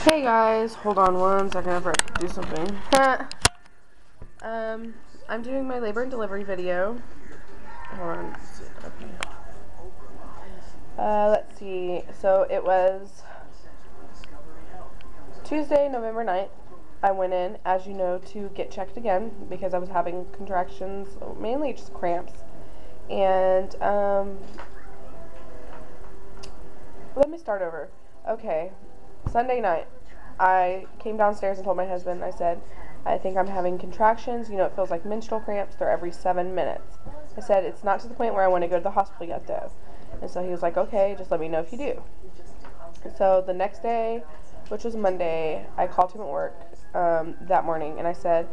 Hey guys, hold on one second, I forgot to do something. I'm doing my labor and delivery video. Hold on. Okay. Let's see. So it was Tuesday, November 9th. I went in, as you know, to get checked again because I was having contractions, mainly just cramps. And, let me start over. Okay. Sunday night, I came downstairs and told my husband, I said, I think I'm having contractions. You know, it feels like menstrual cramps. They're every 7 minutes. I said, it's not to the point where I want to go to the hospital yet, though. And so he was like, okay, just let me know if you do. So the next day, which was Monday, I called him at work that morning, and I said,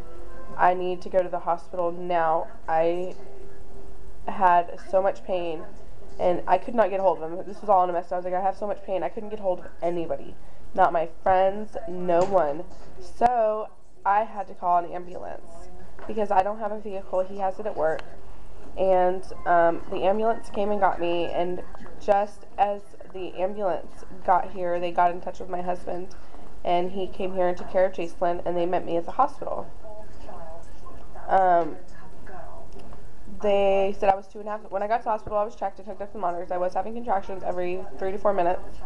I need to go to the hospital now. I had so much pain, and I could not get a hold of him. This was all in a mess. I was like, I have so much pain. I couldn't get a hold of anybody. Not my friends, no one. So I had to call an ambulance because I don't have a vehicle. He has it at work. And the ambulance came and got me, and just as the ambulance got here, they got in touch with my husband, and he came here and took care of Jacelyn, and they met me at the hospital. They said I was 2.5. When I got to the hospital, I was checked and hooked up to monitors. I was having contractions every 3 to 4 minutes,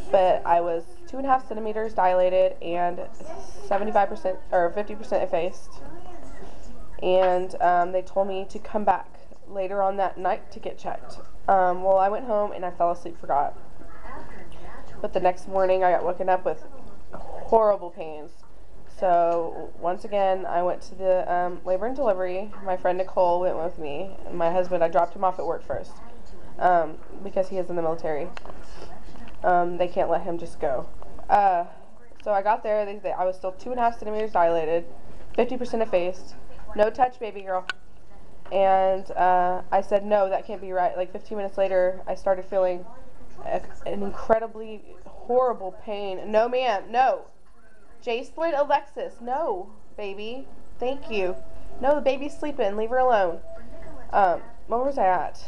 but I was 2.5 centimeters dilated and 75% or 50% effaced. And they told me to come back later on that night to get checked. Well, I went home and I fell asleep, forgot. But the next morning, I got woken up with horrible pains. So once again, I went to the labor and delivery. My friend Nicole went with me. And my husband, I dropped him off at work first because he is in the military. They can't let him just go. So I got there. I was still 2.5 centimeters dilated, 50% effaced, no touch, baby girl. And I said, no, that can't be right. Like 15 minutes later, I started feeling an incredibly horrible pain. No, ma'am, no. Jacelyn, Alexis, no, baby. Thank you. No, the baby's sleeping. Leave her alone. Where was I at?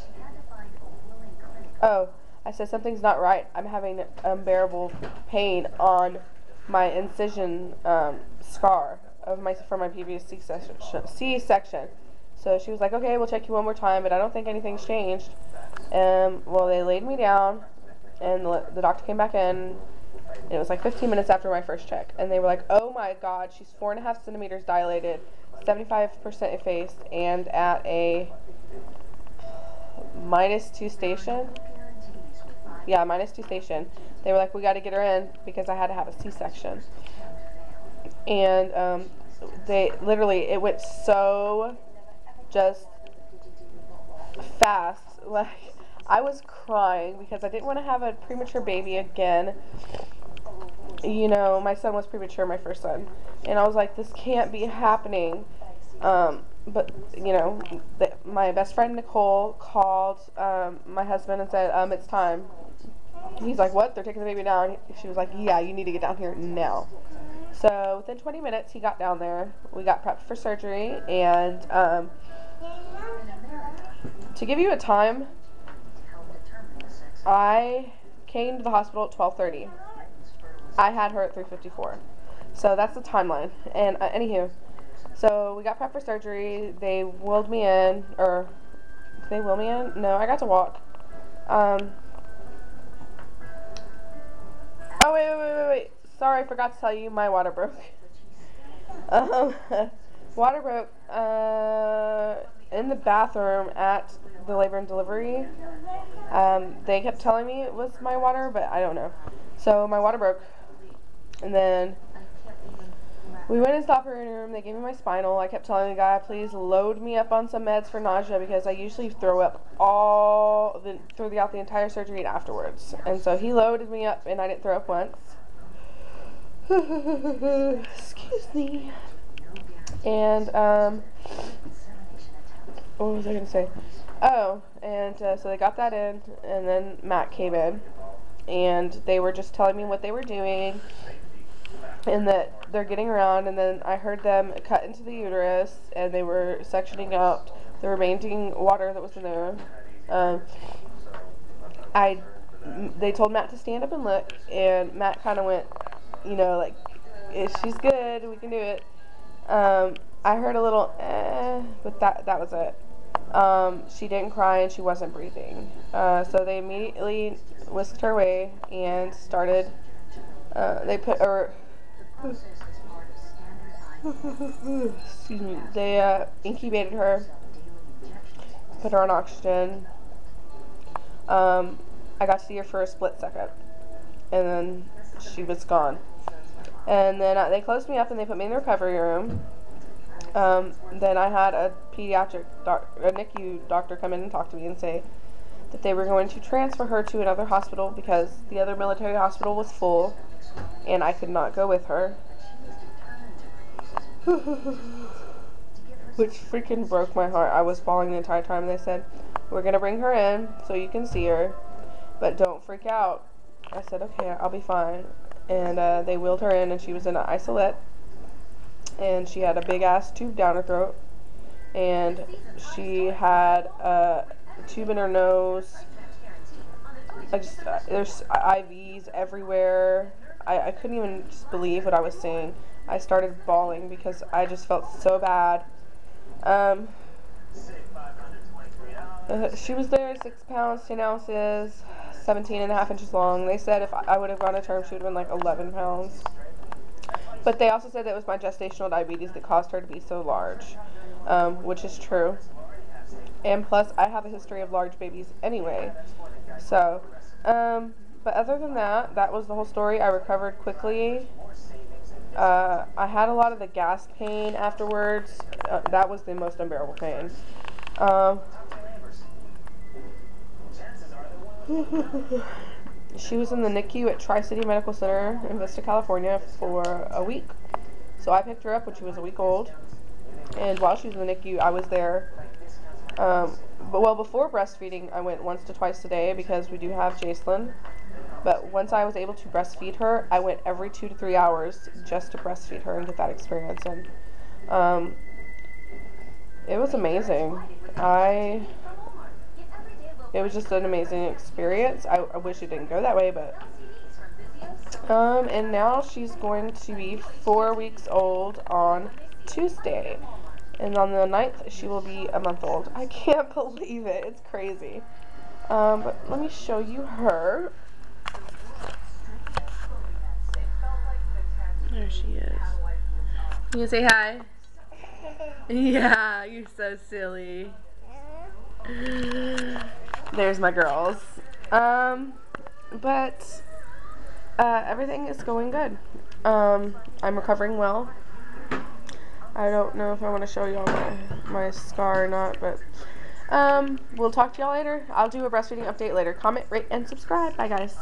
Oh, I said something's not right. I'm having unbearable pain on my incision scar from my previous C-section. So she was like, okay, we'll check you one more time, but I don't think anything's changed. Well, they laid me down, and the doctor came back in. And it was like 15 minutes after my first check. And they were like, oh my god, she's 4.5 centimeters dilated, 75% effaced, and at a -2 station. Yeah, -2 station. They were like, we got to get her in because I had to have a C-section. And they literally, it went so just fast. Like, I was crying because I didn't want to have a premature baby again. You know, my son was premature, my first son, and I was like, this can't be happening. But you know, my best friend Nicole called my husband and said, it's time. He's like, what? They're taking the baby down. She was like, yeah, you need to get down here now. So within 20 minutes, he got down there. We got prepped for surgery, and to give you a time, I came to the hospital at 12:30. I had her at 3:54. So that's the timeline. And anywho, so we got prepped for surgery. They wheeled me in, or did they wheel me in? No, I got to walk. Oh, wait. Sorry, I forgot to tell you, my water broke. Water broke in the bathroom at the labor and delivery. They kept telling me it was my water, but I don't know. So my water broke. And then we went into the operating room. They gave me my spinal. I kept telling the guy, please load me up on some meds for nausea because I usually throw up throughout the entire surgery and afterwards. And so he loaded me up, and I didn't throw up once. Excuse me. And what was I going to say? Oh, and so they got that in, and then Matt came in, and they were just telling me what they were doing, and that they're getting around, and then I heard them cut into the uterus, and they were sectioning out the remaining water that was in there. They told Matt to stand up and look, and Matt kind of went you know, like, she's good, we can do it. I heard a little but that was it. She didn't cry and she wasn't breathing. So they immediately whisked her away and started, they put her, excuse me, they incubated her, put her on oxygen. I got to see her for a split second, and then she was gone. And then they closed me up and they put me in the recovery room. Then I had a pediatric a NICU doctor come in and talk to me and say that they were going to transfer her to another hospital because the other military hospital was full and I could not go with her. Which freaking broke my heart. I was bawling the entire time. They said, we're going to bring her in so you can see her, but don't freak out. I said, okay, I'll be fine. And they wheeled her in and she was in an isolette. And she had a big ass tube down her throat, and she had a tube in her nose. There's IVs everywhere. I couldn't even just believe what I was seeing. I started bawling because I just felt so bad. She was there 6 pounds, 10 ounces, 17.5 inches long. They said if I would have gone to term, she would have been like 11 pounds. But they also said that it was my gestational diabetes that caused her to be so large, which is true. And plus, I have a history of large babies anyway. So, but other than that, that was the whole story. I recovered quickly. I had a lot of the gas pain afterwards. That was the most unbearable pain. She was in the NICU at Tri-City Medical Center in Vista, California for a week. So I picked her up when she was a week old. And while she was in the NICU, I was there. Well, before breastfeeding, I went once to twice a day because we do have Jacelyn. But once I was able to breastfeed her, I went every 2 to 3 hours just to breastfeed her and get that experience. And it was amazing. It was just an amazing experience. I wish it didn't go that way, but and now she's going to be 4 weeks old on Tuesday, and on the 9th she will be a month old. I can't believe it. It's crazy. But let me show you her. There she is. You say hi? Yeah, you're so silly. There's my girls. But everything is going good. I'm recovering well. I don't know if I want to show y'all my scar or not, but we'll talk to y'all later. I'll do a breastfeeding update later. Comment, rate, and subscribe. Bye, guys.